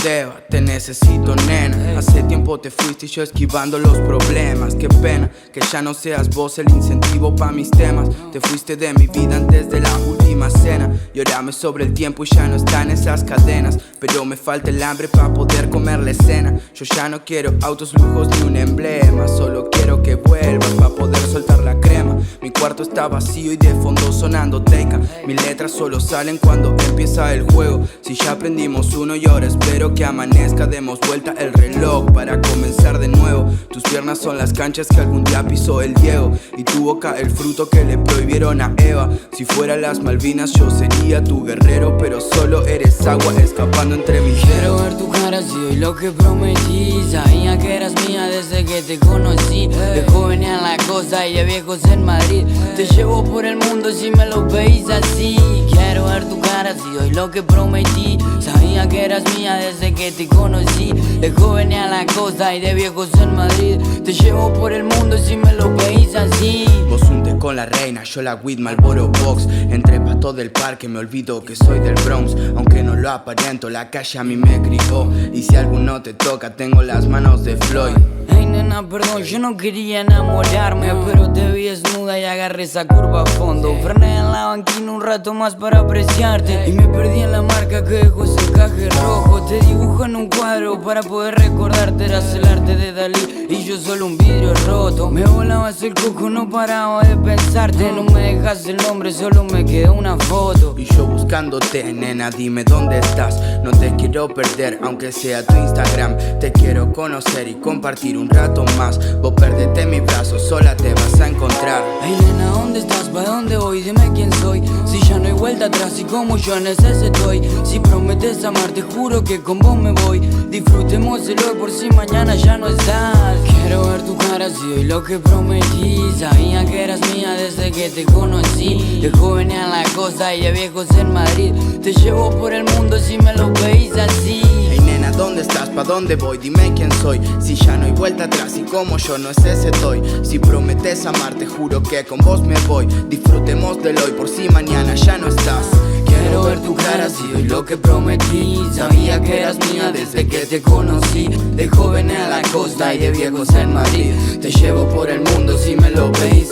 Deva, te necesito, nena. Hace tiempo te fuiste y yo esquivando los problemas. Qué pena que ya no seas vos el incentivo pa' mis temas. Te fuiste de mi vida antes de la última cena. Llorame sobre el tiempo y ya no están esas cadenas. Pero me falta el hambre pa' poder comer la escena. Yo ya no quiero autos, lujos ni un emblema. Solo quiero que vuelvas pa' poder soltar la crema. Mi cuarto está vacío y de fondo sonando Teika. Mis letras solo salen cuando empieza el juego. Si ya aprendimos uno y ahora espero que amanezca, demos vuelta el reloj para comenzar de nuevo. Tus piernas son las canchas que algún día pisó el Diego, y tu boca el fruto que le prohibieron a Eva. Si fuera las Malvinas yo sería tu guerrero, pero solo eres agua escapando entre mis dedos. Quiero ver tu cara si hoy lo que prometí. Sabía que eras mía desde que te conocí. De joven en la costa y de viejos en Madrid. Te llevo por el mundo si me lo veis así. Quiero ver tu cara si hoy lo que prometí. Sabía que eras mía desde que te conocí. De joven a la costa y de viejos en Madrid. Te llevo por el mundo si me lo veis así. Vos un té con la reina, yo la weed Marlboro Box. Entre patos del parque me olvido que soy del Bronx. Aunque no lo aparento, la calle a mí me crió. Y si alguno te toca, tengo las manos de Floyd. Ay nena, perdón, yo no quería enamorarme, pero te vi desnuda y agarré esa curva a fondo. Frené en la banquina un rato más para apreciarte, y me perdí en la marca que dejó ese encaje rojo. Te dibujo en un cuadro para poder recordarte. Eras el arte de Dalí y yo solo un vidrio roto. Me volabas el coco, no paraba de pensarte. No me dejas el nombre, solo me queda una foto. Y yo buscándote, nena, dime dónde estás. No te quiero perder, aunque sea tu Instagram. Te quiero conocer y compartir un rato más. Vos perdete en mis brazos, sola te vas a encontrar. Ay nena, ¿dónde estás? ¿Pa' dónde voy? Dime quién soy. Si ya no hay vuelta atrás y como yo en ese estoy. Si prometes amar, te juro que con vos me voy. Disfrutemos el hoy por si mañana ya no estás. Quiero ver tu cara si hoy lo que prometí. Sabía que eras mía desde que te conocí. De joven a la costa y de viejos en Madrid. Te llevo por el mundo si me lo veis así. Hey nena, ¿dónde estás? ¿Pa' dónde voy? Dime quién soy. Si ya no hay vuelta atrás y como yo no es ese estoy. Si prometes amar, te juro que con vos me voy. Disfrutemos del hoy por si mañana ya no estás. Quiero ver tu cara si hoy lo que prometí. Sabía que eras mía desde que te conocí. De joven a la costa y de viejos en Madrid. Te llevo por el mundo si me lo veis